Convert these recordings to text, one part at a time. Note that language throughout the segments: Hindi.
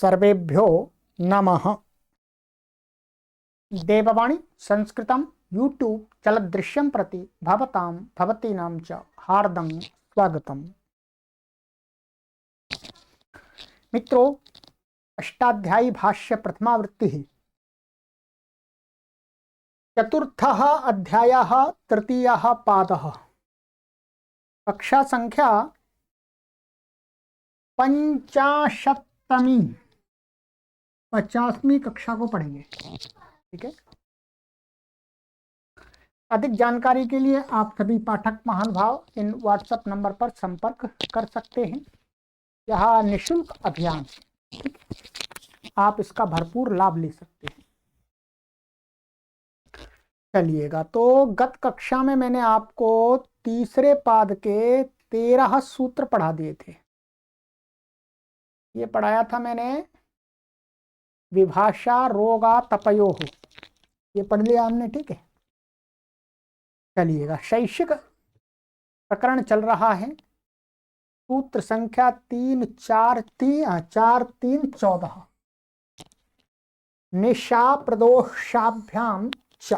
सर्वेभ्यो नमः। देववाणी संस्कृतं यूट्यूब चलदृश्यं प्रति भवतां भवतीनां च हार्दं स्वागतम्। मित्रों, अष्टाध्यायी भाष्य प्रथमावृत्तिः चतुर्थः अध्यायः तृतीयः पादः। कक्षा संख्या 50वीं कक्षा को पढ़ेंगे। ठीक है। अधिक जानकारी के लिए आप सभी पाठक महानुभाव इन व्हाट्सएप नंबर पर संपर्क कर सकते हैं। यह निःशुल्क अभियान, आप इसका भरपूर लाभ ले सकते हैं। चलिएगा, तो गत कक्षा में मैंने आपको तीसरे पाद के 13 सूत्र पढ़ा दिए थे। ये पढ़ाया था मैंने, विभाषा रोगा तपयोः, ये पढ़ लिया हमने। ठीक है। चलिएगा, शैक्षिक प्रकरण चल रहा है। सूत्र संख्या 4-3-14 निशा प्रदोषाभ्याम च।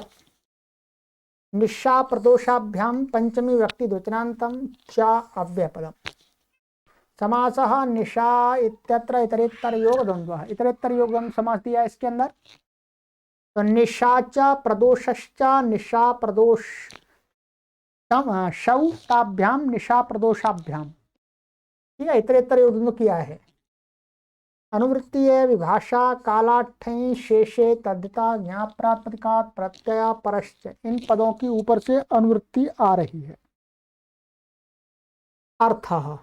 निशा प्रदोषाभ्याम पंचमी व्यक्ति द्विवचनान्तं च अव्ययपदम्। समासः निशा इत्यत्र इतरेत्तर योग द्वंद्वः। इतरेत्तर योग द्वंद्व समास दिया इसके अंदर। तो निशा च प्रदोषश्च निशा प्रदोष शौ ताभ्याम निशा प्रदोषाभ्याम। ठीक है। इतरेत्तर योग द्वंद्व किया है। अनुवृत्ति है विभाषा कालाठ्ठञ् शेषे तद्धिता ज्ञाप्रातिपदिकात् प्रत्यय परश्च। इन पदों की ऊपर से अनुवृत्ति आ रही है। अर्थः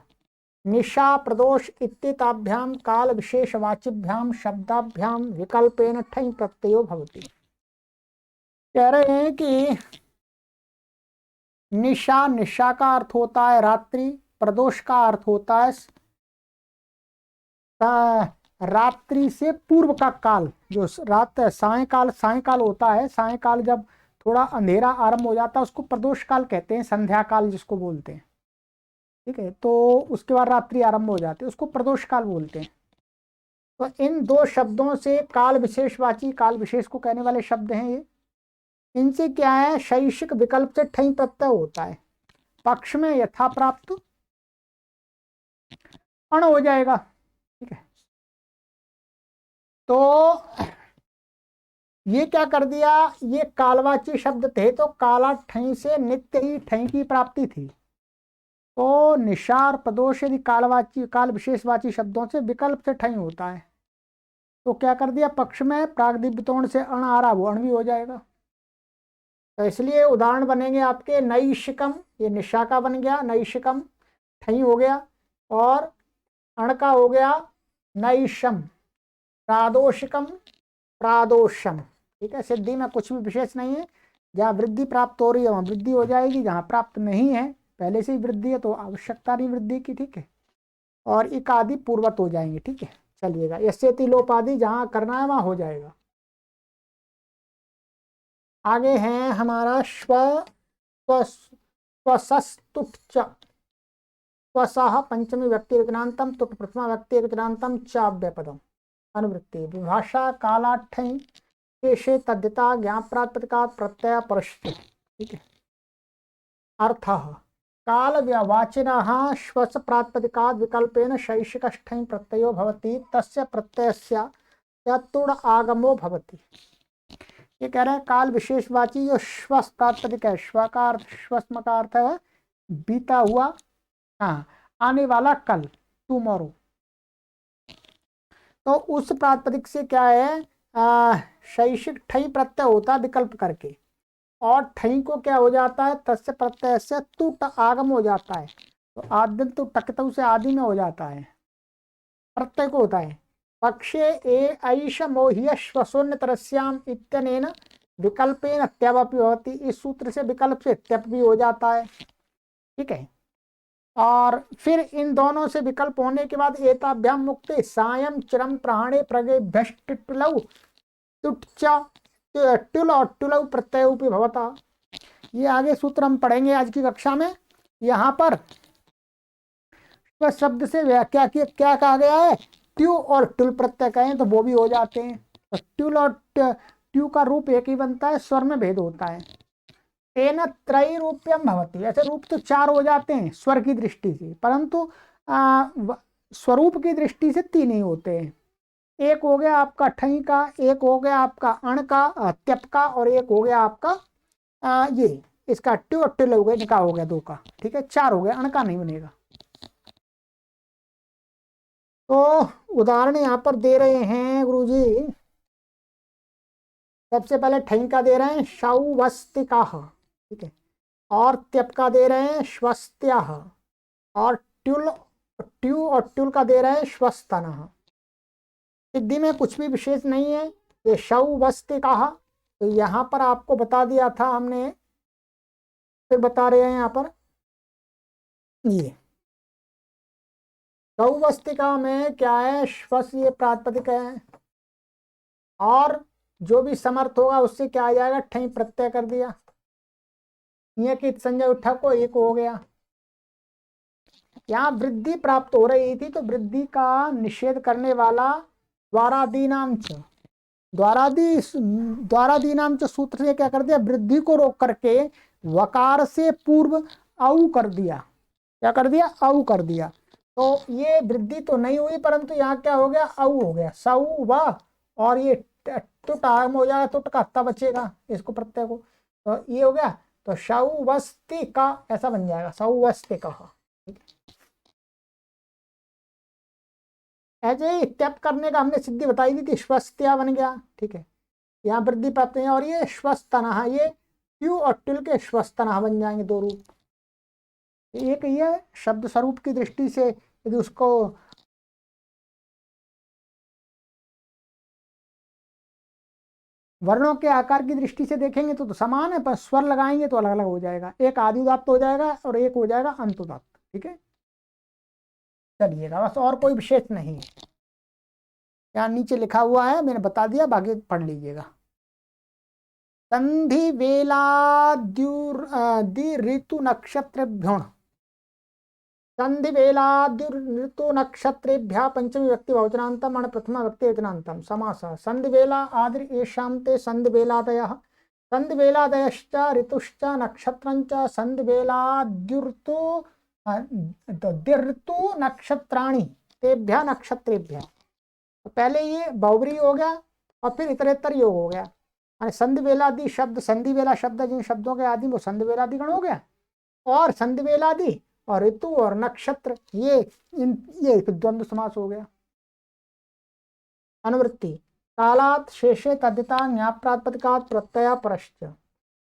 निशा प्रदोष इत्येताभ्याम काल विशेषवाचिभ्याम शब्दाभ्याम विकल्पेन ठञ् प्रत्ययो भवति। कह रहे हैं कि निशा, निशा का अर्थ होता है रात्रि, प्रदोष का अर्थ होता है रात्रि से पूर्व का काल। जो रात सायंकाल सायंकाल होता है, सायंकाल जब थोड़ा अंधेरा आरंभ हो जाता है उसको प्रदोष काल कहते हैं, संध्या काल जिसको बोलते हैं। ठीक है। तो उसके बाद रात्रि आरंभ हो जाती है, उसको प्रदोष काल बोलते हैं। तो इन दो शब्दों से काल विशेषवाची, काल विशेष को कहने वाले शब्द हैं ये। इनसे क्या है, शैक्षिक विकल्प से ठञ् प्रत्यय होता है। पक्ष में यथा प्राप्त अण हो जाएगा। ठीक है। तो ये क्या कर दिया, ये कालवाची शब्द थे, तो काला ठञ् से नित्य ही ठञ् की प्राप्ति थी। तो निशार प्रदोष यदि कालवाची काल विशेषवाची शब्दों से विकल्प से ठञ् होता है, तो क्या कर दिया, पक्ष में प्रागदिव्य तोण से अण आ रहा, वो अण भी हो जाएगा। तो इसलिए उदाहरण बनेंगे आपके नैशिकम, ये निशा का बन गया, नैशिकम ठञ् हो गया, और अण का हो गया नैशम, प्रादोषिकम प्रादोषम। ठीक है। सिद्धि में कुछ भी विशेष नहीं है, जहाँ वृद्धि प्राप्त हो रही है वहाँ वृद्धि हो जाएगी, जहाँ प्राप्त नहीं है पहले से ही वृद्धि है तो आवश्यकता नहीं वृद्धि की। ठीक है। और इक आदि पूर्वत हो जाएंगे। ठीक है। चलिएगा, यस्येति लोप आदि जहाँ करना है वहाँ हो जाएगा। आगे है हमारा स्वसस्तुट च। स्वसः पंचमी व्यक्ति एकवचनान्तं, तुट प्रथमा व्यक्ति एकवचनान्तं च अव्ययपदम्। अनुवृत्ति विभाषा कालाठ्ठञ् शेषे तद्धिता ज्ञाप्रातिपदिकात् प्रत्यय परश्च। ठीक है। अर्थः काल वाचिनः श्वस प्रातिपदिकात् विकल्पेन शैक्षिकष्ठञ् प्रत्ययो भवति, तस्य प्रत्ययस्य तुड आगमो भवति। ये कह रहे हैं काल विशेषवाची जो श्वस प्रातिपदिक है, श्व का अर्थ, श्वस्म का अर्थ है बीता हुआ, हाँ आने वाला कल, टुमारो। तो उस प्रातिपदिक से क्या है, शैक्षिक ठञ् प्रत्यय होता है विकल्प करके, और ठञ् को क्या हो जाता है, तस्य प्रत्यय से तुट आगम हो जाता है। तो आदिम तो टकतु से आदि में हो जाता है, प्रत्यय को होता है। पक्षे ऐष मोह्य श्वसोन्नतरस्याम इत्यनेन विकल्पेन त्यवपि भवति। इस सूत्र से विकल्प से त्यप भी हो जाता है। ठीक है। और फिर इन दोनों से विकल्प होने के बाद एताभ्याम मुक्ते सायं चिरम प्राणे प्रगेभ्यष्टिलौ तुट्चा टुल और टुलौ प्रत्यय भवता। ये आगे सूत्र हम पढ़ेंगे आज की कक्षा में। यहाँ पर शब्द से क्या कहा गया है, ट्यू और टुल प्रत्यय कहें तो वो भी हो जाते हैं। तो ट्युल और ट्यू का रूप एक ही बनता है, स्वर में भेद होता है। तेन त्रयी रूप्यम भवति, ऐसे रूप तो 4 हो जाते हैं स्वर की दृष्टि से, परंतु स्वरूप की दृष्टि से 3 ही होते हैं। एक हो गया आपका ठई का, एक हो गया आपका अण का, त्यप का, और एक हो गया आपका ये इसका ट्यू और टिल हो गया, इनका हो गया 2 का, ठीक है। 4 हो गया, अण का नहीं बनेगा। तो उदाहरण यहाँ पर दे रहे हैं गुरुजी। सबसे पहले ठई का दे रहे हैं शौवस्तिका, ठीक है, और त्यप का दे रहे हैं श्वस्त्या, और ट्युल ट्यू और ट्युल का दे रहे हैं श्वस्तन। सिद्धि में कुछ भी विशेष नहीं है, ये शौवस्तिका। तो यहाँ पर आपको बता दिया था हमने, फिर बता रहे हैं यहाँ पर ये शौवस्तिका में क्या है, श्वस ये प्रातिपदिक है, और जो भी समर्थ होगा उससे क्या आ जाएगा, ठई प्रत्यय कर दिया, ये कि संजय उठा को एक हो गया। यहाँ वृद्धि प्राप्त हो रही थी, तो वृद्धि का निषेध करने वाला द्वारादीनाम च, द्वारादीनाम च सूत्र से क्या कर दिया, वृद्धि को रोक करके वकार से पूर्व औ कर दिया। क्या कर दिया, औ कर दिया। तो ये वृद्धि तो नहीं हुई, परंतु यहाँ क्या हो गया, औ हो गया, सौ व, और ये टुट आगम हो जाएगा, टुट का हत्ता बचेगा इसको प्रत्यय को, तो ये हो गया। तो शौवस्ति का ऐसा बन जाएगा, शौवस्ति का। ऐसे ही त्यप करने का हमने सिद्धि बताई थी, श्वस्त्या बन गया, ठीक है। यहाँ वृद्धि प्राप्त है, और ये श्वस्तनः, ये ट्यू और टिल के श्वस्तनः बन जाएंगे 2 रूप। एक ये शब्द स्वरूप की दृष्टि से यदि उसको वर्णों के आकार की दृष्टि से देखेंगे तो समान है, पर स्वर लगाएंगे तो अलग अलग हो जाएगा। एक आदि उदात्त हो जाएगा और एक हो जाएगा अंत उदात्त, ठीक है। चलिएगा, बस और कोई विशेष नहीं है। यहाँ नीचे लिखा हुआ है, मैंने बता दिया, बाकी पढ़ लीजिएगा। संधि वेलाद्युर्दि ऋतु नक्षत्रेभ्यों, संधि वेलाद्युर ऋतु नक्षत्रेभ्यः पंचमी व्यक्ति बहुवचनान्तम अण प्रथमा व्यक्ति वचनान्तम समासः। संधि वेला आदि येषां ते संधि वेलादयः, संधि वेलादयश्च ऋतुश्च नक्षत्रञ्च संधि वेलाद्युर्तु ऋतु नक्षत्राणि तेभ्यः नक्षत्रेभ्यः। तो पहले ये बहुब्री हो गया और फिर इतरेतर योग हो गया। संधि वेलादि शब्द, संधि वेला शब्द जिन शब्दों के आदि वो संधि वेलादि गण हो गया, और संधि वेलादि और ऋतु और नक्षत्र ये द्वंद्व समास हो गया। अनुवृत्ति कालात् शेषे तद्धिता ज्ञाप्रातिपदिकात् प्रत्यय परश्च,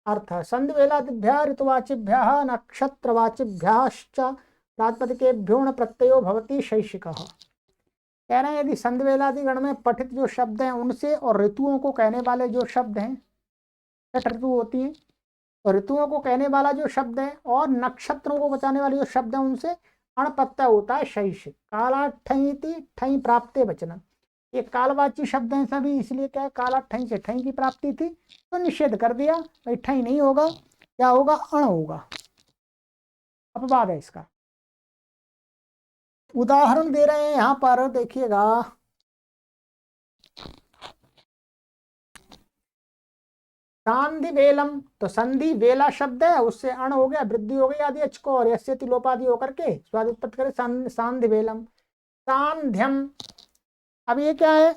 अर्थ संधि वेलादिभ्यः ऋतुवाचिभ्यः नक्षत्रवाचिभ्यश्च प्रातिपदिकेभ्यो प्रत्ययो भवति शैषिकः। कह रहे हैं यदि संधि वेलादि गण में पठित जो शब्द हैं उनसे, और ऋतुओं को कहने वाले जो शब्द हैं, 6 ऋतु होती हैं, तो ऋतुओं को कहने वाला जो शब्द है और नक्षत्रों को बचाने वाले जो शब्द है उनसे अण प्रत्यय होता है शैषिक। काला ठईति ठई प्राप्ते वचन, ये कालवाची शब्द हैं सभी, इसलिए क्या है, काला ठई से ठई की प्राप्ति थी तो निषेध कर दिया, भाई ठई नहीं होगा, क्या होगा, अण होगा, अपवाद है इसका। उदाहरण दे रहे हैं यहाँ पर, देखिएगा। संधि वेलम, तो संधि वेला शब्द है, उससे अण हो गया, वृद्धि हो गई आदि अच को, और यस्य तिलोपादि होकर के स्वाद उत्पत्ति करे सांधि वेलम। सांध्यम, अब ये क्या है,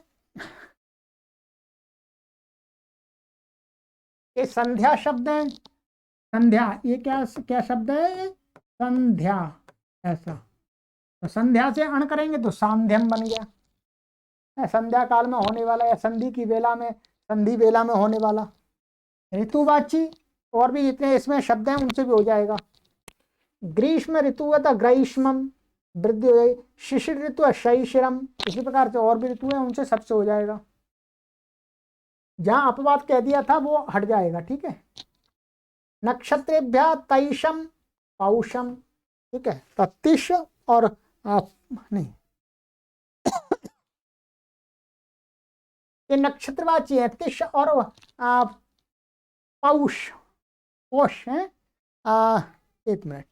ये संध्या शब्द है, संध्या, ये क्या क्या शब्द है, संध्या, ऐसा। तो संध्या से अण करेंगे तो सांध्यम बन गया, संध्या काल में होने वाला, या संधि की वेला में, संधि वेला में होने वाला। ऋतुवाची और भी जितने इसमें शब्द हैं उनसे भी हो जाएगा। ग्रीष्म ऋतु है तो ग्रीष्मम, वृद्धि हो जाएगी। शिशिर ऋतु है शैशिरम, इसी प्रकार से और भी ऋतु है उनसे सबसे हो जाएगा। जहां अपवाद कह दिया था वो हट जाएगा, ठीक है। नक्षत्रेभ्य तैशम पौषम, ठीक है, तत्तिश और नहीं, ये नक्षत्रवाची है, तिश और पौष, पोष है। एक मिनट,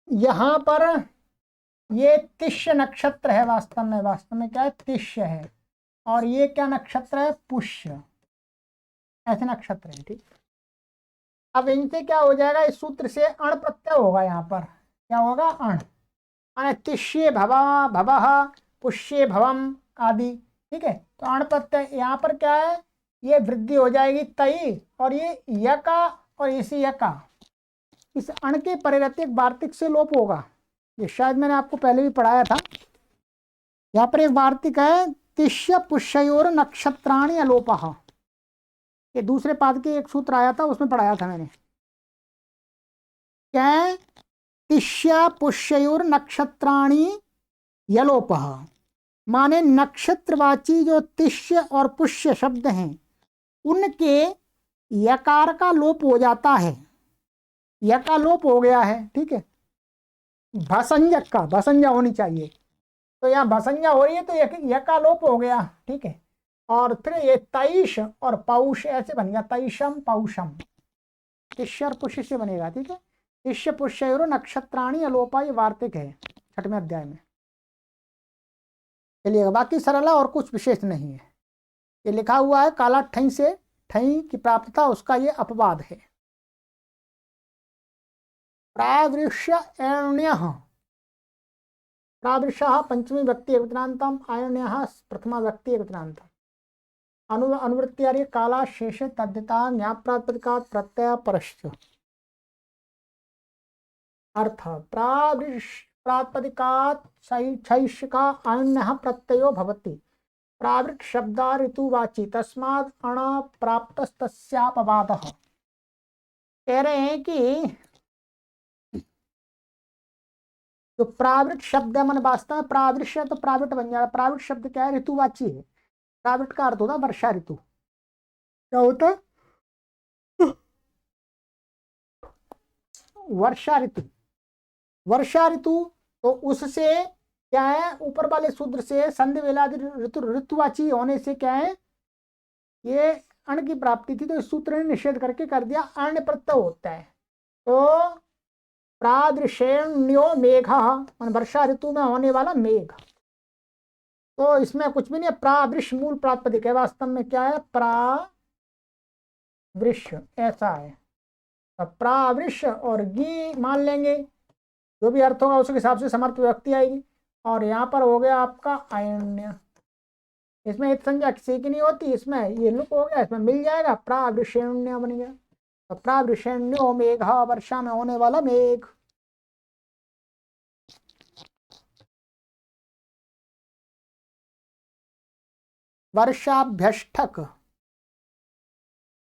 यहाँ पर ये तिष्य नक्षत्र है, वास्तव में क्या है, तिष्य है। और ये क्या नक्षत्र है, पुष्य, ऐसे नक्षत्र है, ठीक। अब इनसे क्या हो जाएगा, इस सूत्र से अण प्रत्यय होगा, यहाँ पर क्या होगा, अण, माने तिष्ये भवा भवः, पुष्ये भवम आदि, ठीक है। तो अण प्रत्यय यहाँ पर क्या है, ये वृद्धि हो जाएगी तई, और ये यका और इसी यका, इस अण के परिवर्तित एक वार्तिक से लोप होगा। ये शायद मैंने आपको पहले भी पढ़ाया था। यहाँ पर एक वार्तिक है, तिष्य पुष्योर नक्षत्राणि अलोपः, ये दूसरे पाद के एक सूत्र आया था, उसमें पढ़ाया था मैंने। क्या है, तिष्य पुष्योर नक्षत्राणि यलोपः, माने नक्षत्रवाची जो तिष्य और पुष्य शब्द हैं उनके यकार का लोप हो जाता है, यका लोप हो गया है, ठीक है। भसंजक का भसंजा होनी चाहिए, तो यहाँ भसंजा हो रही है, तो यका लोप हो गया, ठीक है। और फिर ये तैश और पौष ऐसे बन गया, तैशम पौषम, तिष्य और पुष्य से बनेगा, ठीक है। तिष्य पुष्योर नक्षत्राणि अलोपा, ये वार्तिक है 6वें अध्याय में। चलिएगा, बाकी सरल है और कुछ विशेष नहीं है। ये लिखा हुआ है, काला ठई से ठई की प्राप्तता, उसका ये अपवाद है। प्रावृष्य एण्यः, प्रावृषः पंचमी व्यक्ति एकवचनान्तम, आयण्यः प्रथमा व्यक्ति एकवचनान्तम। अनुवृत्ति काला शेष तद्धिता ज्ञाप्रातिपदिका प्रत्यय परश्च। अर्थ प्रातिपदिकात् शैषिका अन्यः प्रत्ययो भवति, प्रावृट शब्दा ऋतुवाची, तस्माद् अण प्राप्तस्तस्यापवादः। कह रहे हैं कि जो प्रावृट शब्द है, मन वास्तव में प्रावृष्य तो प्रावृट बन जाएगा। प्रावृट शब्द क्या है, ऋतुवाची है। प्रावृट का अर्थ होता है वर्षा ऋतु। क्या होता है, वर्षा ऋतु, वर्षा ऋतु। तो उससे क्या है, ऊपर वाले सूत्र से संधि वेलादि ऋतु ऋतुवाची होने से क्या है, ये अण की प्राप्ति थी, तो इस सूत्र ने निषेध करके कर दिया अण्य प्रत्यय होता है। तो प्रादृशेण्यो मेघ, वर्षा ऋतु में होने वाला मेघ। तो इसमें कुछ भी नहीं है, प्रावृष मूल प्रातिपदिक है, वास्तव में क्या है, प्रावृष ऐसा है। तो प्रावृष और गी मान लेंगे, जो भी अर्थ होगा उसके हिसाब से समर्थ व्यक्ति आएगी। और यहाँ पर हो गया आपका अयण्य, इसमें एक संज्ञा किसी की नहीं होती, इसमें ये लुक हो गया, इसमें मिल जाएगा, प्रावृषेण्य बन गया। तो प्रावृषेण्यो मेघ, वर्षा में होने वाला मेघ। वर्षाभ्यष्ठक,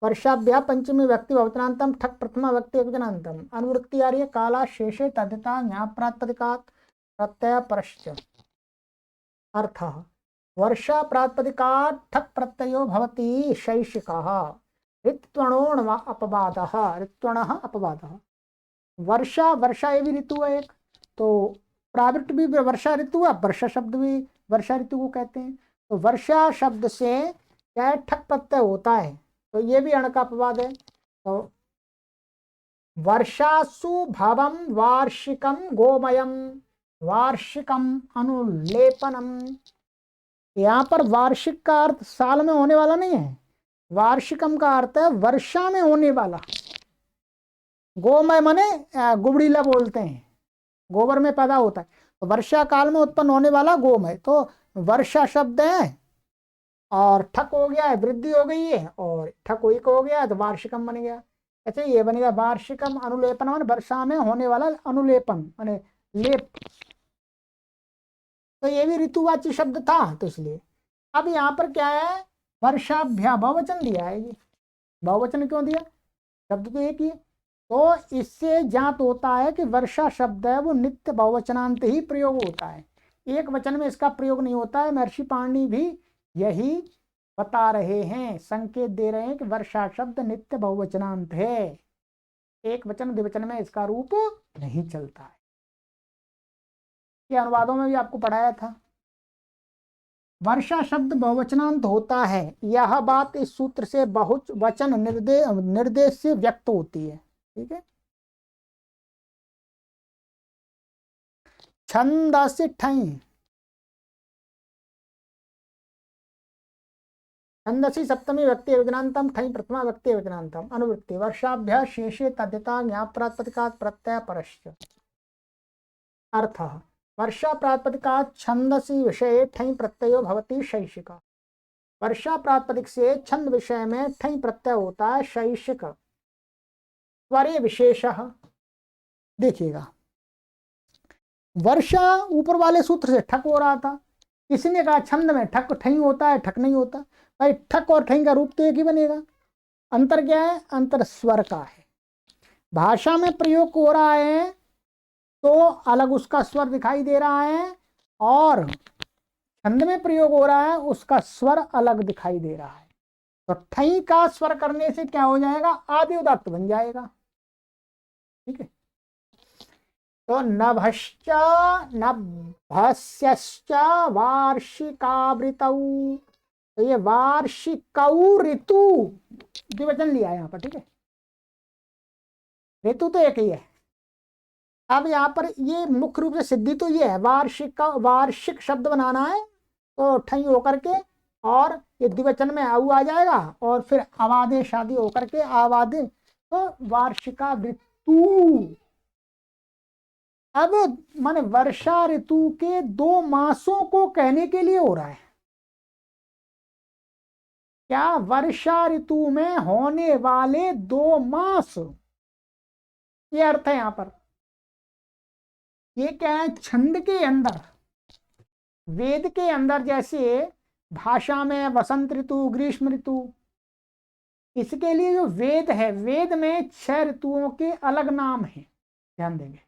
वर्षाभ्या पंचमी व्यक्ति बहुवचनांतम, ठक प्रथमा व्यक्ति एकवचनांतम। अनुवृत्ति आ रही है, काला शेषे तद्धिता ज्ञाप्रातिपदिकात् प्रत्यय परश्च। अर्थ वर्षा प्रातिपदिकात् ठक प्रत्ययो भवति शैषिकः, ऋत्वणोण अपवादः, ऋत्वणः अपवादः। वर्षा, वर्षा ये भी ऋतु है एक, तो प्रावृट भी वर्षा ऋतु है, वर्षा शब्द भी वर्षा ऋतु को कहते हैं। तो वर्षा शब्द से क्या है, ठक प्रत्यय होता है, तो ये भी अण का अपवाद है। तो वर्षासु भवम वार्षिकम गोमयम, वार्षिकम अनुलेपनम। यहाँ पर वार्षिक का अर्थ साल में होने वाला नहीं है, वार्षिकम का अर्थ है वर्षा में होने वाला। गोमय माने गुबड़ीला बोलते हैं, गोबर में पैदा होता है, तो वर्षा काल में उत्पन्न होने वाला गोमय। तो वर्षा शब्द है और ठक हो गया है, वृद्धि हो गई है, और ठक हुई को हो गया है, तो वार्षिकम बन गया। ऐसे ये बनेगा वार्षिकम अनुलेपन, मान वर्षा में होने वाला अनुलेपन माने लेप। तो ये भी ऋतुवाची शब्द था, तो इसलिए अब यहाँ पर क्या है, वर्षाभ्या बहुवचन दिया है। ये बहुवचन क्यों दिया, शब्द तो एक ही है। तो इससे ज्ञात होता है कि वर्षा शब्द है वो नित्य बहुवचनांत ही प्रयोग होता है, एक वचन में इसका प्रयोग नहीं होता है। महर्षि पाणिनि भी यही बता रहे हैं, संकेत दे रहे हैं कि वर्षा शब्द नित्य बहुवचनांत है, एक वचन द्विवचन में इसका रूप नहीं चलता है। ये अनुवादों में भी आपको पढ़ाया था, वर्षा शब्द बहुवचनांत होता है। यह बात इस सूत्र से बहुवचन निर्देश से व्यक्त होती है, ठीक है। छंदसि ठई, छंदसि सप्तमी व्यक्ति योजनान्तम ठई प्रथमा व्यक्ति योजनान्तम अनुवृत्ति वर्षाभ्यास शेषे तद्यता ज्ञाप प्रातिपदिकात् प्रत्यय परश्च। अर्थः वर्षा प्रातिपदिकात् छंदसि विषये ठई प्रत्ययो भवति शैषिक। वर्षा प्रातिपदिक से छंद विषय में ठई प्रत्यय होता है शैषिक। स्वरे विशेषः, देखिएगा वर्षा ऊपर वाले सूत्र से ठक हो रहा था, किसी ने कहा छंद में ठक ठई होता है, ठक नहीं होता। भाई ठक और ठई का रूप तो एक ही बनेगा, अंतर क्या है? अंतर स्वर का है। भाषा में प्रयोग हो रहा है तो अलग उसका स्वर दिखाई दे रहा है, और छंद में प्रयोग हो रहा है उसका स्वर अलग दिखाई दे रहा है। तो ठई का स्वर करने से क्या हो जाएगा? आदि उदात्त बन जाएगा। ठीक है, तो नभश्च नभस्यश्च वार्षिकावृतौ, तो ये वार्षिकौ ऋतु द्विवचन लिया है यहाँ पर। ठीक है, ऋतु तो एक ही है। अब यहाँ पर ये मुख्य रूप से सिद्धि तो ये है, वार्षिक का वार्षिक शब्द बनाना है तो ठई होकर के, और ये द्विवचन में आऊ आ जाएगा, और फिर अवादे शादी होकर के आवादे, तो वार्षिका ऋतु। अब माने वर्षा ऋतु के 2 मासों को कहने के लिए हो रहा है। क्या? वर्षा ऋतु में होने वाले 2 मास, ये अर्थ है यहां पर। ये क्या है? छंद के अंदर, वेद के अंदर जैसे भाषा में वसंत ऋतु, ग्रीष्म ऋतु, इसके लिए जो वेद है, वेद में 6 ऋतुओं के अलग नाम हैं। ध्यान देंगे,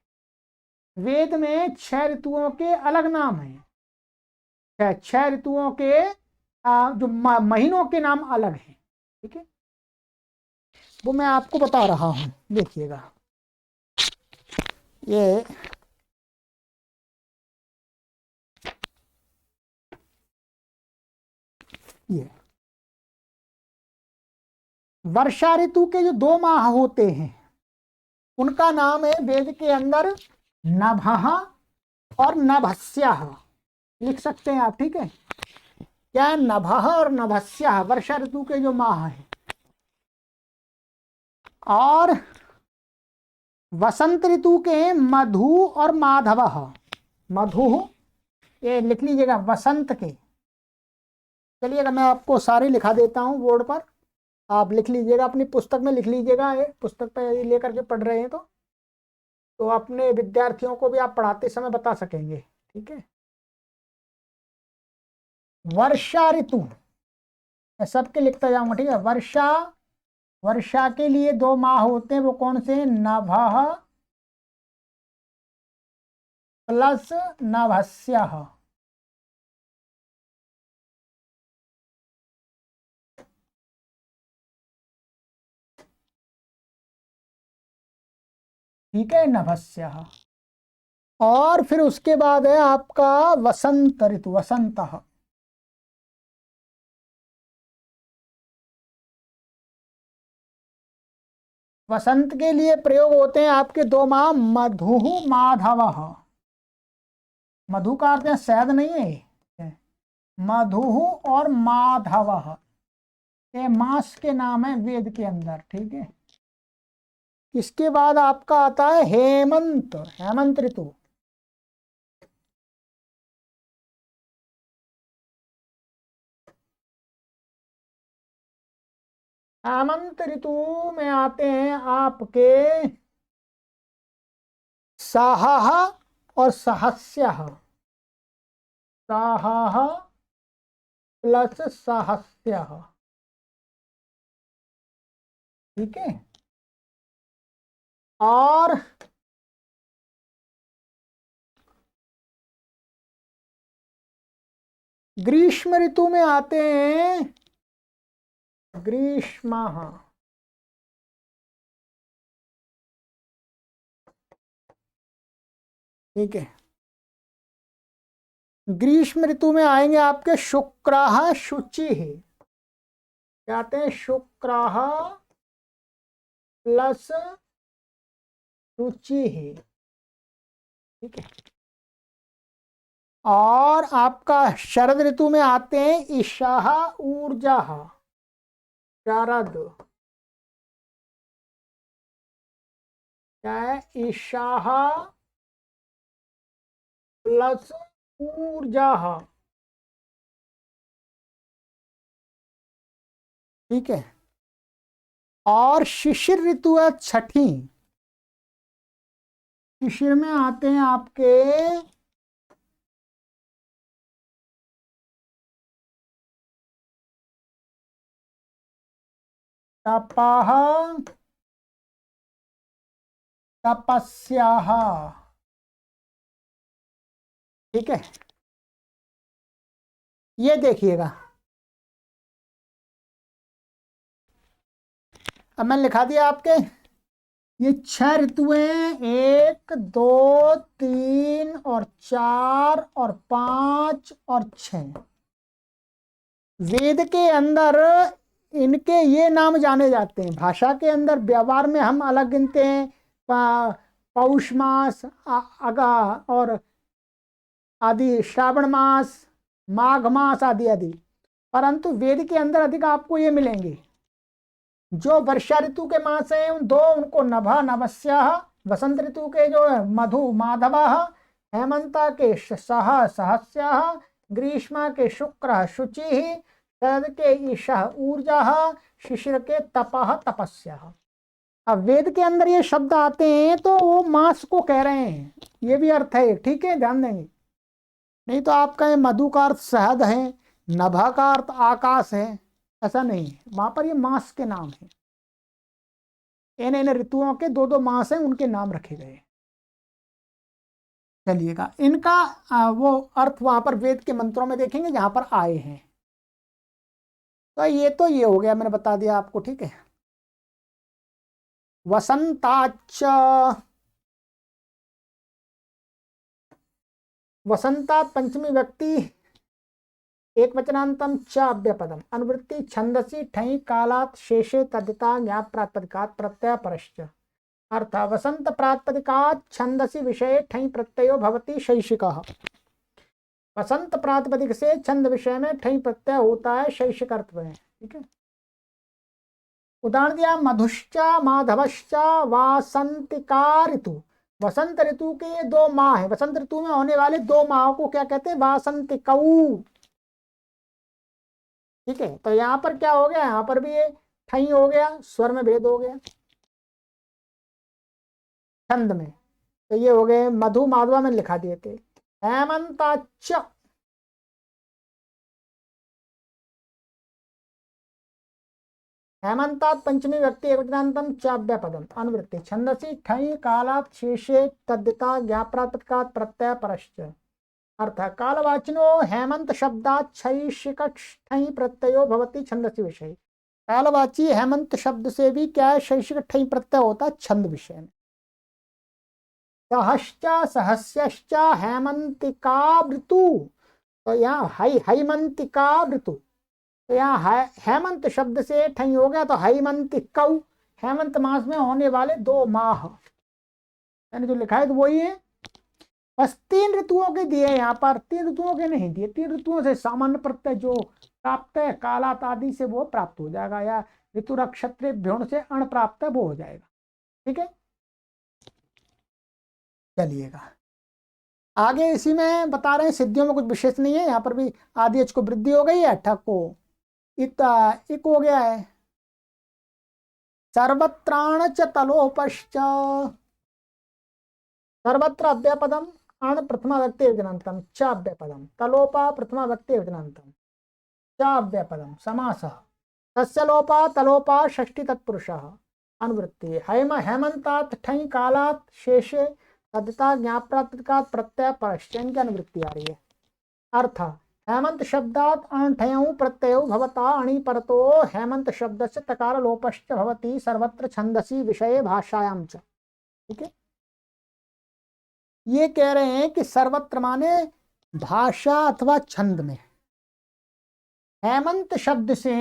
वेद में 6 ऋतुओं के अलग नाम हैं। 6 ऋतुओं के जो महीनों के नाम अलग हैं। ठीक है, वो मैं आपको बता रहा हूं, देखिएगा। ये वर्षा ऋतु के जो 2 माह होते हैं उनका नाम है वेद के अंदर नभः और नभस्यः, लिख सकते हैं आप। ठीक है, क्या? नभः और नभस्यः वर्षा ऋतु के जो माह हैं। और वसंत ऋतु के मधु और माधवः, मधु ये लिख लीजिएगा वसंत के। चलिएगा मैं आपको सारे लिखा देता हूं बोर्ड पर, आप लिख लीजिएगा, अपनी पुस्तक में लिख लीजिएगा। पुस्तक पे लेकर के पढ़ रहे हैं तो अपने विद्यार्थियों को भी आप पढ़ाते समय बता सकेंगे। ठीक है, वर्षा ऋतु मैं सबके लिखता जाऊंगा। ठीक है, वर्षा, वर्षा के लिए 2 माह होते हैं, वो कौन से? नभः प्लस नभस्यः। ठीक है, नभस्यः। और फिर उसके बाद है आपका वसंत ऋतु, वसंतः। वसंत के लिए प्रयोग होते हैं आपके 2 माह, मधु माधवः। मधु का अर्थ है शहद नहीं है, मधु और माधवः ये मास के नाम है वेद के अंदर। ठीक है, इसके बाद आपका आता है हेमंत, हेमंत ऋतु। हेमंत ऋतु में आते हैं आपके साहः और सहस्यः, साहः प्लस सहस्यः। ठीक है, और ग्रीष्म ऋतु में आते हैं ग्रीष्मः। ठीक है, ग्रीष्म ऋतु में आएंगे आपके शुक्रः शुचिः। क्या आते हैं? शुक्रः प्लस शुचिः। ठीक है, और आपका शरद ऋतु में आते हैं ईशाह ऊर्जा, शरद क्या है, ईशाह प्लस ऊर्जा, ठीक है। और शिशिर ऋतु है छठी, शिशिर में आते हैं आपके तपः तपस्याः, ठीक है। ये देखिएगा, अब मैंने लिखा दिया आपके ये 6 ऋतुएं, 1 2 3 और 4 और 5 और 6। वेद के अंदर इनके ये नाम जाने जाते हैं। भाषा के अंदर व्यवहार में हम अलग गिनते हैं, पौष मास अगा और आदि, श्रावण मास, माघ मास आदि आदि, परंतु वेद के अंदर अधिक आपको ये मिलेंगे। जो वर्षा ऋतु के मास हैं उन दो, उनको नभा नभस्याः, वसंत ऋतु के जो है मधु माधवाः, हेमंता के सह सहस्याः, ग्रीष्मा के शुक्र शुचिः, शरद के ईशः ऊर्जाः, शिशिर के तपः तपस्याः। अब वेद के अंदर ये शब्द आते हैं तो वो मास को कह रहे हैं, ये भी अर्थ है, ठीक है, ध्यान देंगे। नहीं तो आपका ये मधु का अर्थ शहद है, नभा का अर्थ आकाश है, ऐसा नहीं है। वहां पर ये मास के नाम है, इन ऋतुओं के दो दो मास हैं, उनके नाम रखे गए। चलिएगा, इनका वो अर्थ वहां पर वेद के मंत्रों में देखेंगे जहां पर आए हैं। तो ये हो गया, मैंने बता दिया आपको, ठीक है। वसंताच, वसंतात पंचमी व्यक्ति एक वचनांतम च अव्यपदम, अनुवृत्ति छंदसी ठई कालात शेषे तदिता ज्ञाप प्रातिपदिकात प्रत्यय परश्च। अर्थ वसंत प्रातिपदिकात छंदसी विषय ठई प्रत्ययो भवति शैशिकः। वसंत प्रातिपदिक से छंद विषय में ठई प्रत्यय होता है, शैशिक अर्थ में, ठीक है। उदाहरण दिया, मधुश्चा माधवश्चा वासंतिका ऋतु। वसंत ऋतु के 2 माह है, वसंत ऋतु में होने वाले 2 माह को क्या कहते हैं, वासंतिकऊ, ठीक है। तो यहाँ पर क्या हो गया, यहाँ पर भी ये ठई हो गया, स्वर में भेद हो गया छंद में। तो ये हो गए मधु माधवा में लिखा दिए थे। हेमंताच, हेमंतात पंचमी व्यक्ति एकवचनांतम चाव्यपदम, अनुवृत्ति छंदसी ठई कालात शेषे तद्दिता ज्ञाप्रातिपदिकात् प्रत्यय परश्च। अर्थ कालवाचिनो हेमंत शब्दात् छैशिक ठई प्रत्ययो भवति छंदसी विषय। कालवाची हेमंत शब्द से भी क्या है, शैशिक ठई प्रत्यय होता है छंद विषय में। सहश्चा सहस्यश्चा हेमंतिका ऋतु, तो यहाँ हैमंतिका ऋतु, तो यहाँ हेमंत शब्द से ठई हो गया, तो हैमंतिकौ, हेमंत मास में होने वाले 2 माह, यानी जो लिखा है तो वही है। बस 3 ऋतुओं के दिए यहाँ पर, 3 ऋतुओं के नहीं दिए। 3 ऋतुओं से सामान्य प्रत्यय जो प्राप्त है कालात आदि से वो प्राप्त हो जाएगा, या ऋतु नक्षत्र भ्यूण से अण प्राप्त है वो हो जाएगा, ठीक है। चलिएगा आगे, इसी में बता रहे हैं सिद्धियों में कुछ विशेष नहीं है। यहाँ पर भी आदि को वृद्धि हो गई है, ठक को इक हो गया है। सर्वत्राण च तलोपश्च, सर्वत्र अव्यपदम, अण प्रथमा व्यक्ति वचनांतम च अव्यपदम, तलोपा प्रथमा व्यक्ति वचनांतम च अव्यपदम, समासः तस्य लोपा तलोपा षष्ठी तत्पुरुषः। अनुवृत्ति हेमंतात ठई कालात शेषे तद्दिता ज्ञाप्रातिपदिकात् प्रत्यय परश्च, इनकी अनुवृत्ति आ रही है। अर्थ हेमंत शब्दात् अणठयौ प्रत्ययो भवता अणि परतो हेमंत शब्दस्य तकार लोपश्च भवति सर्वत्र छंदसी विषये भाषायां च, ठीक है। ये कह रहे हैं कि सर्वत्र माने भाषा अथवा छंद में हेमंत शब्द से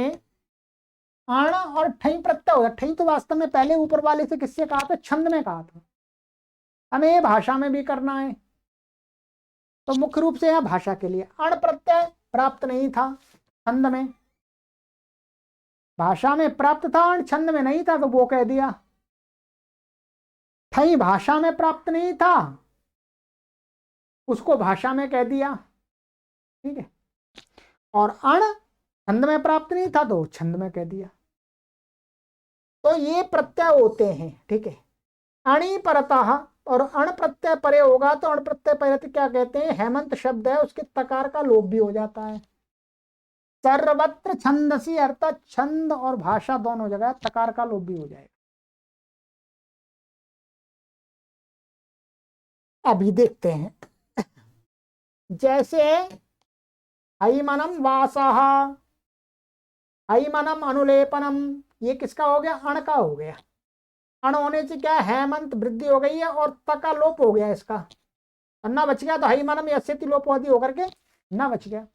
अण और ठई प्रत्यय होता। ठई तो वास्तव में पहले ऊपर वाले से किससे कहा था, छंद में कहा था। हमें भाषा में भी करना है, तो मुख्य रूप से यह भाषा के लिए अण प्रत्यय प्राप्त नहीं था छंद में, भाषा में प्राप्त था अण छंद में नहीं था, तो वो कह दिया। ठई भाषा में प्राप्त नहीं था, उसको भाषा में कह दिया, ठीक है। और अण छंद में प्राप्त नहीं था तो छंद में कह दिया। तो ये प्रत्यय होते हैं, ठीक है। अणि परतः, और अण प्रत्यय परे होगा तो अण प्रत्यय परे क्या कहते हैं, हेमंत शब्द है, उसके तकार का लोप भी हो जाता है। सर्वत्र छंदसी अर्थात छंद और भाषा दोनों जगह तकार का लोप भी हो जाएगा। अभी देखते हैं, जैसे हैमनम वासः, हैमनम अनुलेपनम, ये किसका हो गया, अण का हो गया। अण होने से क्या हेमंत वृद्धि हो गई है और त का लोप हो गया इसका, और ना बच गया तो हैमनम यस्यति लोपवादी होकर के ना बच गया।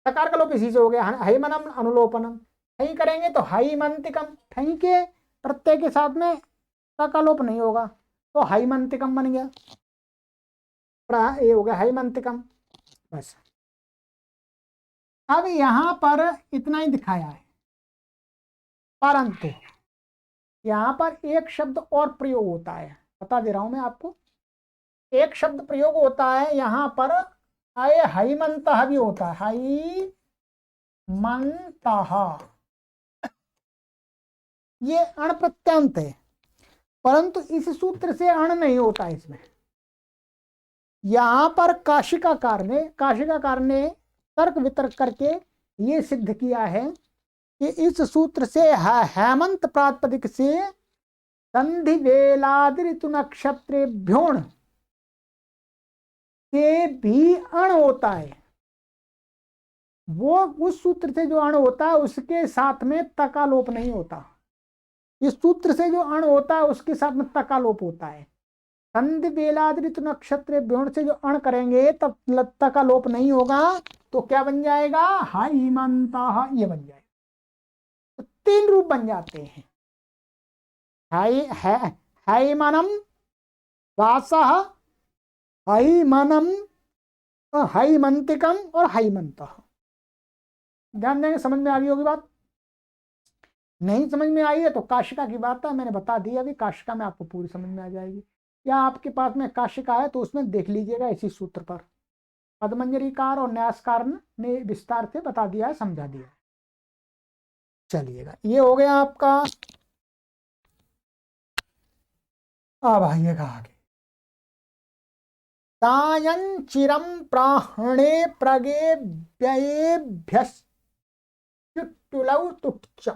तकार का लोप इसी से हो गया, हैमनम अनुलोपनम। ठई करेंगे तो हैमंतिकम, ठई के प्रत्यय के साथ में त का लोप नहीं होगा तो हैमंतिकम बन गया, ये हो गया हैमंतिकम। बस अब यहां पर इतना ही दिखाया है, परंतु यहां पर एक शब्द और प्रयोग होता है, बता दे रहा हूं मैं आपको। एक शब्द प्रयोग होता है यहां पर, हैमंतः भी होता है, हैमंतः, ये अण प्रत्यंत है, परंतु इस सूत्र से अण नहीं होता इसमें। यहां पर काशिकाकार ने तर्क वितर्क करके ये सिद्ध किया है कि इस सूत्र से हेमंत प्रातिपदिक से संधि वेलादि ऋतु नक्षत्रेभ्योण से भी अण होता है। वो उस सूत्र से जो अण होता है उसके साथ में तका लोप नहीं होता, इस सूत्र से जो अण होता है उसके साथ में तका लोप होता है। संधि वेलादि ऋतु नक्षत्रेभ्योण से जो अण करेंगे तब लत्ता का लोप नहीं होगा, तो क्या बन जाएगा, हैमंतः, ये बन जाएगा। तो तीन रूप बन जाते हैं, हैमनम वासः, हैमनम, हैमंतिकम और हैमंतः। ध्यान देंगे, समझ में आ गई होगी बात। नहीं समझ में आई है तो काशिका की बात है, मैंने बता दी, अभी काशिका में आपको पूरी समझ में आ जाएगी, या आपके पास में काशिका है तो उसमें देख लीजिएगा इसी सूत्र पर। पद्मंजरीकार और न्यासकार ने विस्तार से बता दिया है, समझा दिया है। चलिएगा, ये हो गया आपका। अब आइएगा आगे, सायं चिरम प्राहणे प्रगे व्ययेभ्यश्चुट्टुलौ तुच्च।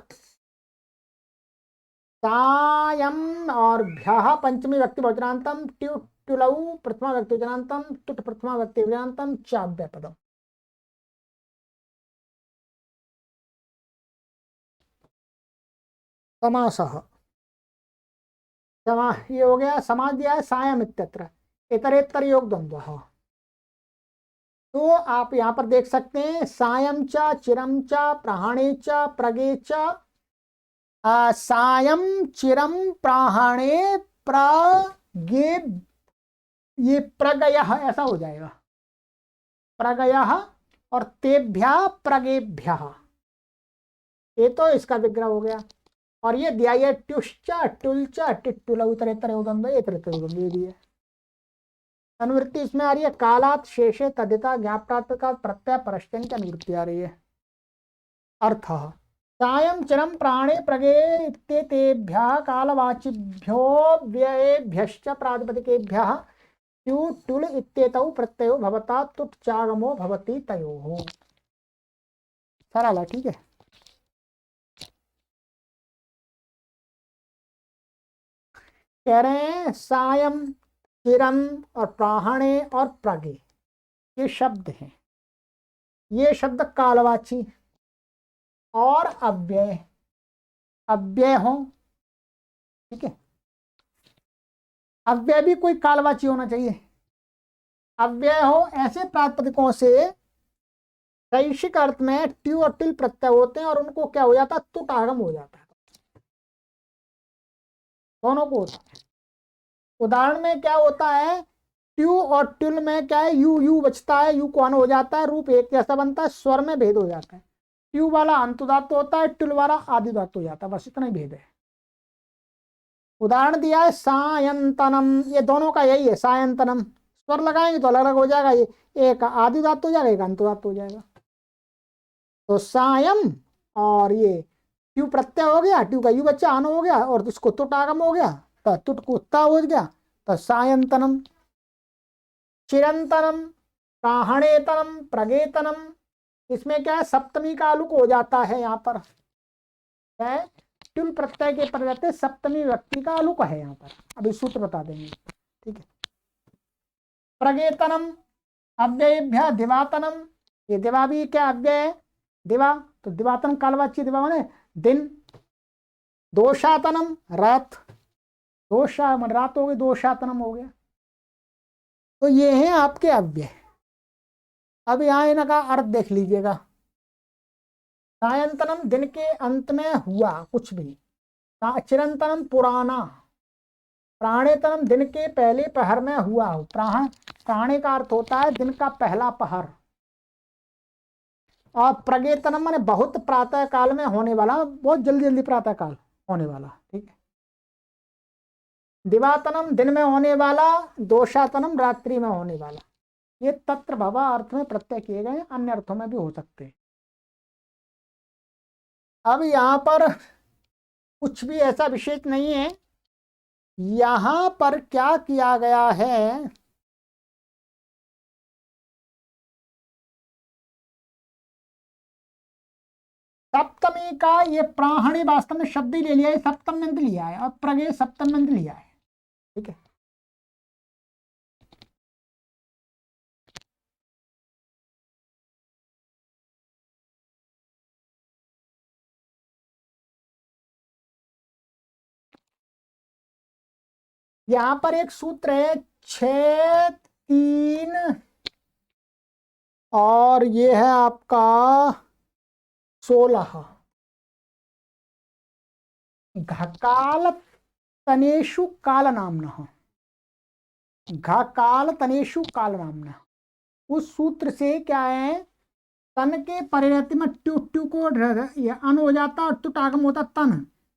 सायं और भ्यः पंचमी व्यक्ति वचनांतम, ट्युट्टुलौ प्रथमा व्यक्ति वचनांतम, तुट प्रथमा व्यक्ति वचनांतम, चाव्यपदम। समासः, ये हो गया, समाज दिया है सायम इत्यत्र, इतरेतर योग द्वंद्व। तो आप यहां पर देख सकते हैं, सायं च चिरम च प्राहणे च प्रगे च, सायं चिरम प्राहणे प्रगे, ये प्रगयः ऐसा हो जाएगा, प्रगयः और तेभ्य प्रगेभ्यः, ये तो इसका विग्रह हो गया। और ये दिया है ट्युश्चा टुलचा टिट्टुल उत्तरेतर ये भी है। अनुवृत्ति इसमें आ रही है, कालात शेषे तदिता ज्ञाप्रात्मका प्रत्यय परश्चन की अनुवृत्ति आ रही है। अर्थ, सायं चिरम प्राणे प्रगे इत्येतेभ्यः कालवाचिभ्यो व्ययेभ्यश्च प्रातिपदिकेभ्यः ट्यु टुल इत्येतौ प्रत्ययो भवता तुट चागमो भवति तयोः। सरल है, ठीक है। कह रहे हैं सायं, चिरम और प्राहणे और प्रगे, ये शब्द हैं, ये शब्द कालवाची और अव्यय, अव्यय हो, ठीक है। अव्यय भी कोई कालवाची होना चाहिए, अव्यय हो ऐसे प्रातिपदिकों से शैक्षिक अर्थ में ट्यू और टिल प्रत्यय होते हैं और उनको क्या हो जाता है, तुट आगम हो जाता है, दोनों को होता है। उदाहरण में क्या होता है, ट्यू और ट्युल में क्या है, यू यू बचता है, यू कौन हो जाता है, रूप एक जैसा बनता है, स्वर में भेद हो जाता है। ट्यू वाला अंतुदात्त होता है, ट्युल वाला आदिदात्त हो जाता है, बस इतना ही भेद है। उदाहरण दिया है सायंतनम, ये दोनों का यही है, सायंतनम स्वर लगाएंगे तो अलग अलग हो जाएगा, ये एक आदिदात्त हो जाएगा, एक अंतुदात्त हो जाएगा। तो सायम और ये ट्यू प्रत्यय हो गया, ट्यू का यू बच्चा अन हो गया, और इसको तुट आगम हो गया, तो तुट को उत्ता हो गया, तो सायंतनम। चिरंतनम, प्राहणेतनम, प्रगेतनम, इसमें क्या है, सप्तमी का अलुक हो जाता है। यहाँ पर क्या है, ट्युल प्रत्यय के पर जाते सप्तमी व्यक्ति का अलुक है यहाँ पर, अभी सूत्र बता देंगे, ठीक है। प्रगेतनम, अव्ययेभ्य दिवातनम, ये दिवा भी क्या अव्यय है, दिवा, तो दिवातन कालवाची दिवा माने दिन। दोषातनम, रात, दोषा मन रात हो गई, दोषातनम हो गया। तो ये है आपके अव्यय। अब यहाँ इनका अर्थ देख लीजिएगा। सायंतनम दिन के अंत में हुआ कुछ भी, चिरंतनम पुराना, प्राणेतनम दिन के पहले पहर में हुआ हो, प्राणे का अर्थ होता है दिन का पहला पहर, और प्रगेतनम माने बहुत प्रातः काल में होने वाला, बहुत जल्दी जल्दी प्रातः काल होने वाला, ठीक है। दिवातनम दिन में होने वाला, दोषातनम रात्रि में होने वाला। ये तत्र भवा अर्थ में प्रत्यय किए गए, अन्य अर्थों में भी हो सकते हैं। अब यहाँ पर कुछ भी ऐसा विशेष नहीं है, यहाँ पर क्या किया गया है, सप्तमी का ये प्राहणी वास्तव में शब्द ही ले लिया है, सप्तम अंत लिया है, और प्रगे सप्तम अंत लिया है, ठीक है। यहां पर एक सूत्र है 6-3, और ये है आपका 16। घकाल तनेषु काल नामना, घकाल तनेषु काल नामना, उस सूत्र से क्या है, तन के परिणति में ट्यू ट्यू को अन हो जाता और टुट आगम होता,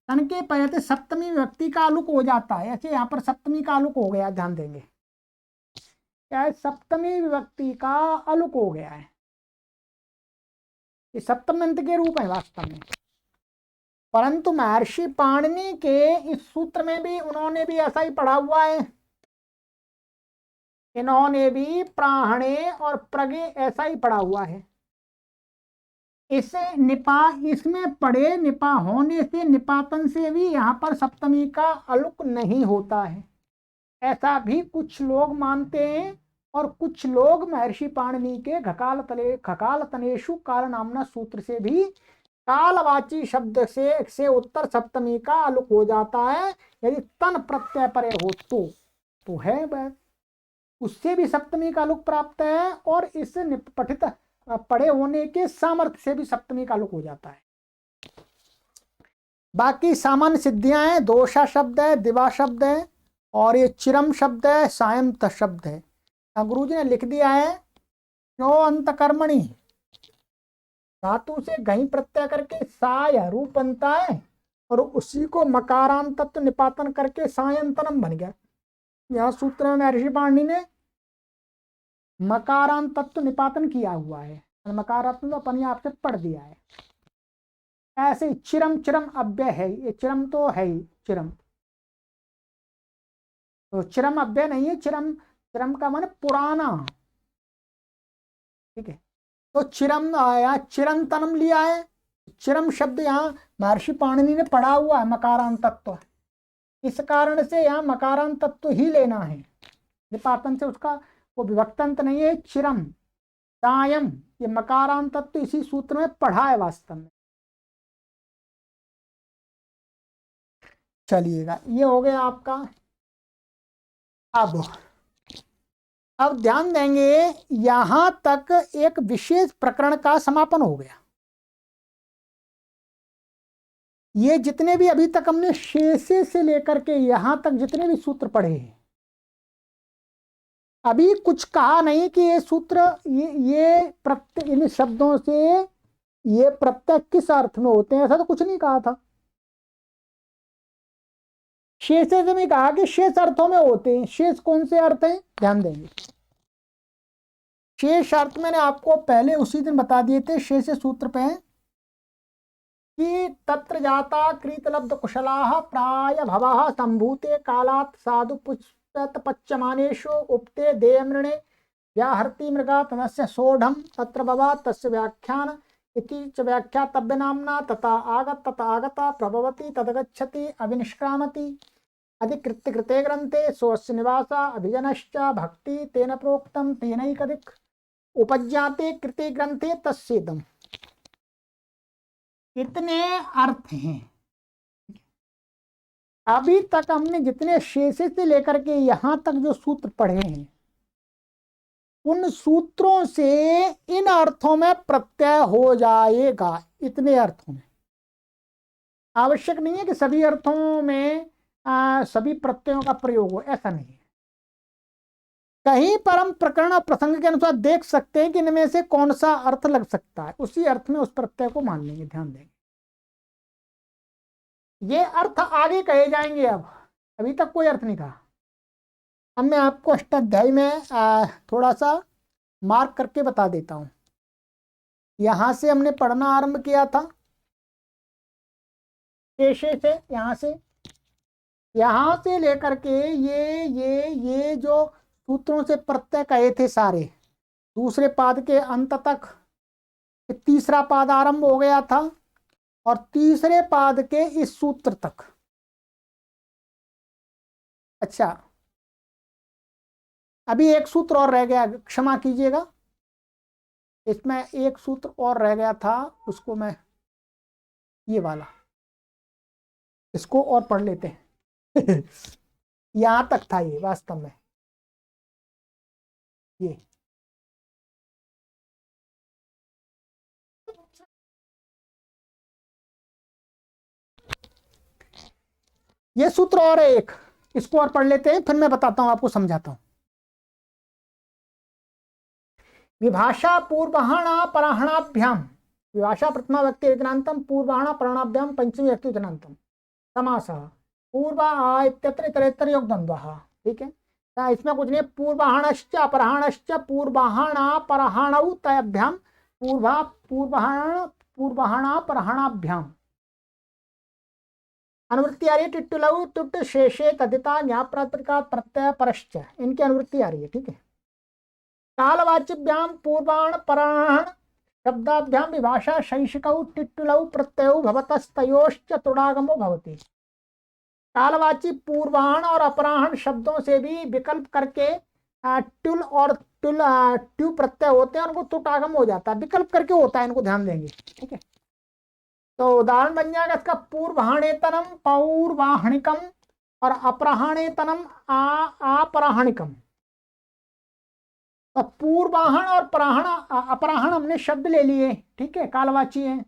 तन के परिणति सप्तमी व्यक्ति का अलुक हो जाता है, ऐसे यहाँ पर सप्तमी का अलुक हो गया, ध्यान देंगे क्या है, सप्तमी व्यक्ति का अलुक हो गया है, ये सप्तम अंत के रूप है वास्तव में। परंतु महर्षि पाणिनि के इस सूत्र में भी उन्होंने भी ऐसा ही पढ़ा हुआ है, इन्होंने भी प्राहणे और प्रगे ऐसा ही पढ़ा हुआ है। इसे निपा, इसमें पड़े निपा होने से, निपातन से भी यहाँ पर सप्तमी का अलुक नहीं होता है, ऐसा भी कुछ लोग मानते हैं। और कुछ लोग महर्षि पाणिनि के घकाल तनेषु काल नामना सूत्र से भी कालवाची शब्द से उत्तर सप्तमी का अलुक हो जाता है, यदि तन प्रत्यय परे हो तो है बस, उससे भी सप्तमी का अलुक प्राप्त है, और इससे पठित पढ़े होने के सामर्थ्य से भी सप्तमी का अलुक हो जाता है। बाकी सामान्य सिद्धियां हैं, दोषा शब्द है, दिवा शब्द है, और ये चिरम शब्द है, सायं शब्द है। गुरु जी ने लिख दिया है, जो अंतकर्मणि धातु से घई प्रत्यय करके साय रूप बनता है, और उसी को मकारांत तत्व निपातन करके सायंतनम बन गया। यह सूत्र में महर्षि पाणिनि ने मकारांत तत्व निपातन किया हुआ है, मकारात्म तो अपने आप से पढ़ दिया है। ऐसे चिरम, चिरम अव्यय है, ये चिरम तो है ही, चिरम तो चिरम अव्यय नहीं है, चिरम, चिरम का माने पुराना, ठीक है। तो चिरम आया, चिरंतनम लिया है, चिरम शब्द यहाँ महर्षि पाणिनि ने पढ़ा हुआ है, मकारांत तत्व, इस कारण से यहाँ मकारांत तत्व ही लेना है, निपातन से उसका वो विभक्तंत नहीं है। चिरम सायम, ये मकारांत तत्व इसी सूत्र में पढ़ा है वास्तव में। चलिएगा, ये हो गया आपका। अब ध्यान देंगे, यहां तक एक विशेष प्रकरण का समापन हो गया। ये जितने भी अभी तक हमने शेषे से लेकर के यहां तक जितने भी सूत्र पढ़े हैं, अभी कुछ कहा नहीं कि ये सूत्र ये प्रत्यय इन शब्दों से ये प्रत्यय किस अर्थ में होते हैं, ऐसा तो कुछ नहीं कहा था। शेष से मैं कहा कि शेष अर्थों में होते हैं। शेष कौन से अर्थ हैं, ध्यान देंगे। शेष अर्थ मैंने आपको पहले उसी दिन बता दिए थे, शेष सूत्र पे हैं कि तत्र जाता कृतलब्ध कुशलाः प्राय भवः संभूते कालात् साधु पुष्पत पच्यमानेषु उक्ते देयमृणे व्याहर्ति मृगा तदस्य सोढ़म तत्र भवा तस्य व्याख्यान इति च व्याख्यातव्य नाम्ना तथा आगता प्रभवति तदगच्छति अभिनिष्क्रामति अधिकृत्य कृते ग्रंथे स्वस्य निवासा अभिजनश्च भक्ति तेन प्रोक्तम तेनैकदिक उपज्ञाते कृते ग्रंथे तस्येदम। इतने अर्थ हैं। अभी तक हमने जितने शेषे से लेकर के यहां तक जो सूत्र पढ़े हैं, उन सूत्रों से इन अर्थों में प्रत्यय हो जाएगा। इतने अर्थों में आवश्यक नहीं है कि सभी अर्थों में सभी प्रत्ययों का प्रयोग हो, ऐसा नहीं है। कहीं पर हम प्रकरण और प्रसंग के अनुसार देख सकते हैं कि इनमें से कौन सा अर्थ लग सकता है, उसी अर्थ में उस प्रत्यय को मान लेंगे। ध्यान देंगे, ये अर्थ आगे कहे जाएंगे। अब अभी तक कोई अर्थ नहीं कहा। अब मैं आपको अष्टाध्यायी में थोड़ा सा मार्क करके बता देता हूं। यहां से हमने पढ़ना आरंभ किया था, पेशे से, यहां से लेकर के ये जो सूत्रों से प्रत्यय कहे थे सारे, दूसरे पाद के अंत तक तीसरा पाद आरंभ हो गया था, और तीसरे पाद के इस सूत्र तक। अच्छा, अभी एक सूत्र और रह गया, क्षमा कीजिएगा, इसमें एक सूत्र और रह गया था, उसको मैं ये वाला इसको और पढ़ लेते हैं। यहां तक था ये वास्तव में, ये सूत्र और है एक, इसको और पढ़ लेते हैं, फिर मैं बताता हूं, आपको समझाता हूं। विभाषा पूर्वाहणा पराहणाभ्याम, विभाषा प्रथमा व्यक्ति विग्रांतम पूर्वाहणा पराहणाभ्याम पंचमी व्यक्ति विग्रांतम समासः पूर्वा इत्यत्र इतरेतर योग द्वंद्वः। ठीक है, इसमें कुछ नहीं, पूर्वाहणश्च अपराहणश्च पूर्वाहणा पराहणौ तयभ्याम पूर्वाहणा पराहणाभ्याम। अनुवृत्ति आ रही है टिट्टुलऊ टुट शेषे तदिता ज्ञाप्रतिका प्रत्यय परश्च, इनकी अनुवृत्ति आ रही है। ठीक है, कालवाचिभ्याम पूर्वाण पराहण शब्दाभ्याम विभाषा शैषिकौ टिट्टुलौ प्रत्ययौ भवतस्तयोश्च तुडागमो भवति। कालवाची पूर्वाहण और अपराहण शब्दों से भी विकल्प करके टुल और ट्यू प्रत्यय होते हैं, उनको तुटागम हो जाता है, विकल्प करके होता है, इनको ध्यान देंगे। ठीक है, तो उदाहरण बन जाएगा इसका पूर्वाहणेतनम पौर्वाहणिकम और अपराहणेतनम अपराहणिकम। तो पूर्वाहण और पराहण अपराहण हमने शब्द ले लिए, ठीक है, कालवाची है,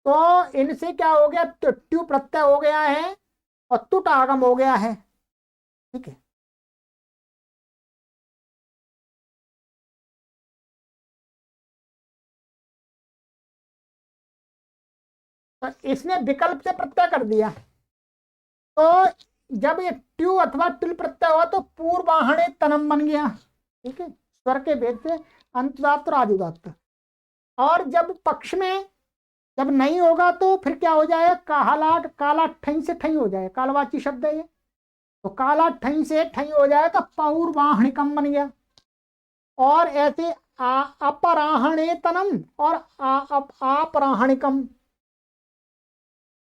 तो इनसे क्या हो गया, ट्यू प्रत्यय हो गया है और तुट आगम हो गया है। ठीक है, तो इसने विकल्प से प्रत्यय कर दिया। तो जब ये ट्यू अथवा टुल प्रत्यय हुआ तो पूर्वाहणे तनम बन गया। ठीक है, स्वर के भेद से अंतदात और आदिदात। और जब पक्ष में जब नहीं होगा तो फिर क्या हो जाएगा, कालाट काला ठई से ठई हो जाए, कालवाची शब्द है ये, तो काला ठई से ठई हो जाए तो पौर्वाहणिकम बन गया। और ऐसे अपराहणेतनम और अपराहणिकम।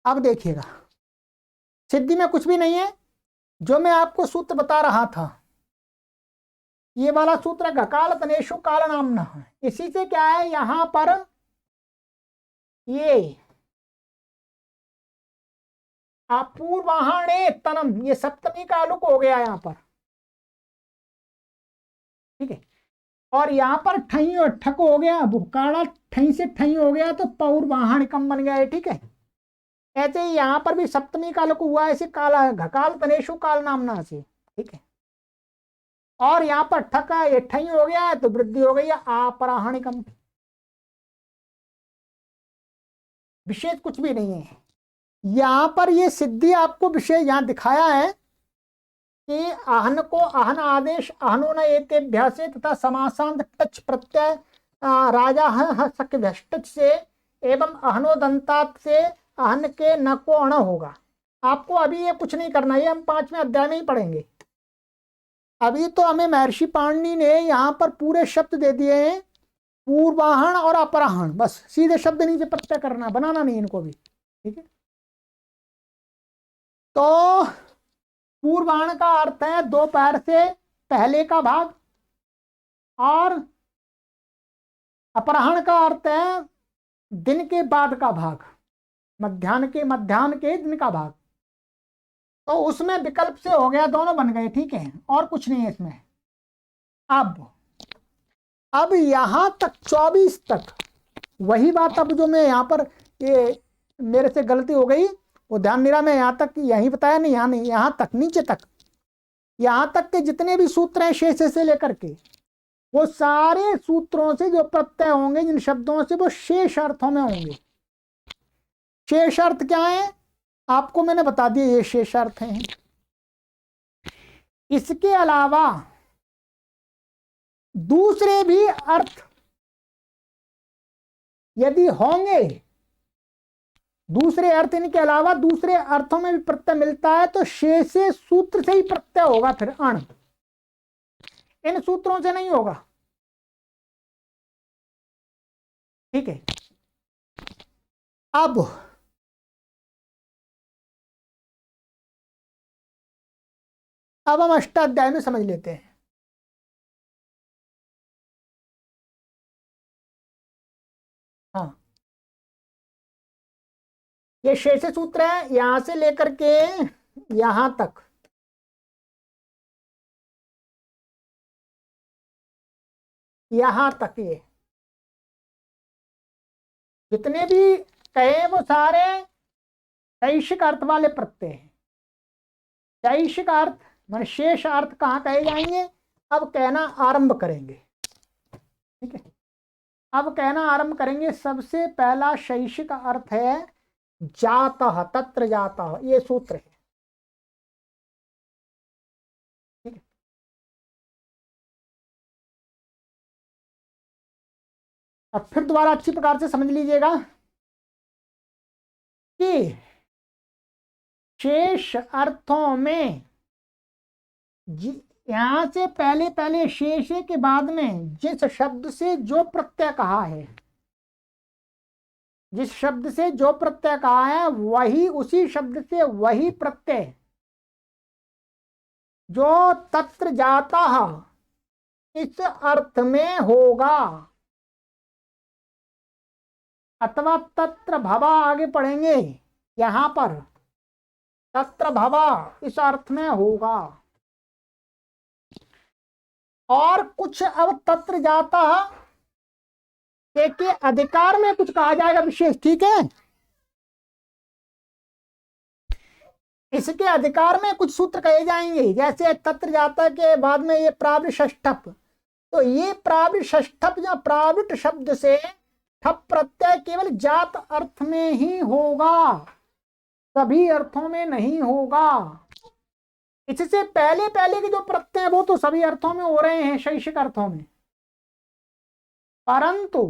अब देखिएगा, सिद्धि में कुछ भी नहीं है, जो मैं आपको सूत्र बता रहा था, ये वाला सूत्र घकाल तनेशु काल नामना है। इसी से क्या है, यहां पर ये अपूर्वाहणे तनम, ये सप्तमी का लुक हो गया यहां पर। ठीक है, और यहां पर ठई और ठक हो गया, काला ठई से ठई हो गया तो पौर्वाहणिकम बन गया है। ठीक है, ऐसे ही यहां पर भी सप्तमी का लुक हुआ, ऐसे काला घकाल तनेशु काल नामना से। ठीक है, और यहाँ पर ठक ये ठई हो गया है तो वृद्धि हो गई है आपराहणिकम। विशेष कुछ भी नहीं है यहाँ पर। ये सिद्धि आपको विषय यहाँ दिखाया है कि आहन को आहन आदेश आहनो न एतेभ्य से तथा समासांत टच प्रत्यय राजा हक से एवं अहनोदंतात से आहन के न को अण होगा। आपको अभी ये कुछ नहीं करना, ये हम 5वें अध्याय में ही पढ़ेंगे। अभी तो हमें महर्षि पाणिनि ने यहाँ पर पूरे शब्द दे दिए हैं, पूर्वाहन और अपराहन, बस सीधे शब्द नीचे प्रत्यय करना, बनाना नहीं इनको भी, ठीक है। तो पूर्वाहन का अर्थ है दोपहर से पहले का भाग, और अपराहन का अर्थ है दिन के बाद का भाग, मध्याह्न के दिन का भाग। तो उसमें विकल्प से हो गया, दोनों बन गए, ठीक है, और कुछ नहीं है इसमें। अब यहां तक 24 तक वही बात। अब जो मैं यहां पर ये मेरे से गलती हो गई वो ध्यान नहीं रहा, मैं यहां तक यही बताया नहीं, यहां नहीं, यहां तक नीचे तक, यहां तक के जितने भी सूत्र हैं शेष से लेकर के, वो सारे सूत्रों से जो प्रत्यय होंगे जिन शब्दों से, वो शेष अर्थों में होंगे। शेष अर्थ क्या है आपको मैंने बता दिया, ये शेष अर्थ हैं। इसके अलावा दूसरे भी अर्थ यदि होंगे, दूसरे अर्थ इनके अलावा दूसरे अर्थों में भी प्रत्यय मिलता है तो शेष सूत्र से ही प्रत्यय होगा, फिर अण, इन सूत्रों से नहीं होगा, ठीक है। अब हम अष्टाध्याय में समझ लेते हैं। हाँ, ये शेष सूत्र है यहां से लेकर के यहां तक, यहां तक ये जितने भी कहे वो सारे शैषिक अर्थ वाले प्रत्यय हैं। शैषिक अर्थ मान शेष अर्थ कहाँ कहे जाएंगे, अब कहना आरंभ करेंगे, ठीक है। अब कहना आरंभ करेंगे। सबसे पहला शैषिक अर्थ है जातः, तत्र जातः, ये सूत्र है, ठीक है। अब फिर दोबारा अच्छी प्रकार से समझ लीजिएगा कि शेष अर्थों में यहां से पहले पहले शेष के बाद में जिस शब्द से जो प्रत्यय कहा है, जिस शब्द से जो प्रत्यय कहा है वही, उसी शब्द से वही प्रत्यय जो तत्र जाता इस अर्थ में होगा, अथवा तत्र भवा, आगे पढ़ेंगे, यहां पर तत्र भवा इस अर्थ में होगा। और कुछ अब तत्र जाता के अधिकार में कुछ कहा जाएगा विशेष, ठीक है। इसके अधिकार में कुछ सूत्र कहे जाएंगे, जैसे तत्र जाता के बाद में ये प्रावृ षष्ठप, तो ये प्रावृ षष्ठप या प्रावृट शब्द से ठप प्रत्यय केवल जात अर्थ में ही होगा, सभी अर्थों में नहीं होगा। इससे पहले पहले के जो प्रत्यय वो तो सभी अर्थों में हो रहे हैं, शैषिक अर्थों में, परंतु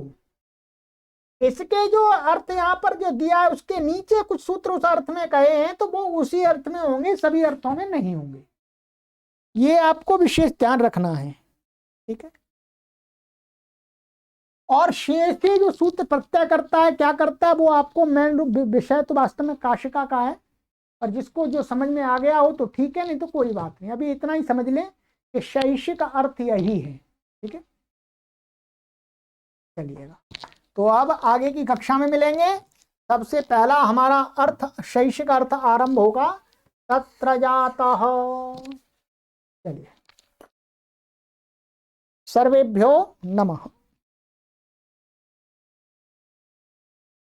इसके जो अर्थ यहाँ पर जो दिया है उसके नीचे कुछ सूत्र उस अर्थ में कहे हैं तो वो उसी अर्थ में होंगे, सभी अर्थों में नहीं होंगे। ये आपको विशेष ध्यान रखना है, ठीक है। और शेष से जो सूत्र प्रत्यय करता है, क्या करता है, वो आपको मेन रूप विषय तो वास्तव में काशिका का है, और जिसको जो समझ में आ गया हो तो ठीक है, नहीं तो कोई बात नहीं। अभी इतना ही समझ लें कि शैषिक अर्थ यही है, ठीक है। चलिएगा, तो अब आगे की कक्षा में मिलेंगे। सबसे पहला हमारा अर्थ शैषिक अर्थ आरंभ होगा, तत्र जातः। चलिए, सर्वेभ्यो नमः।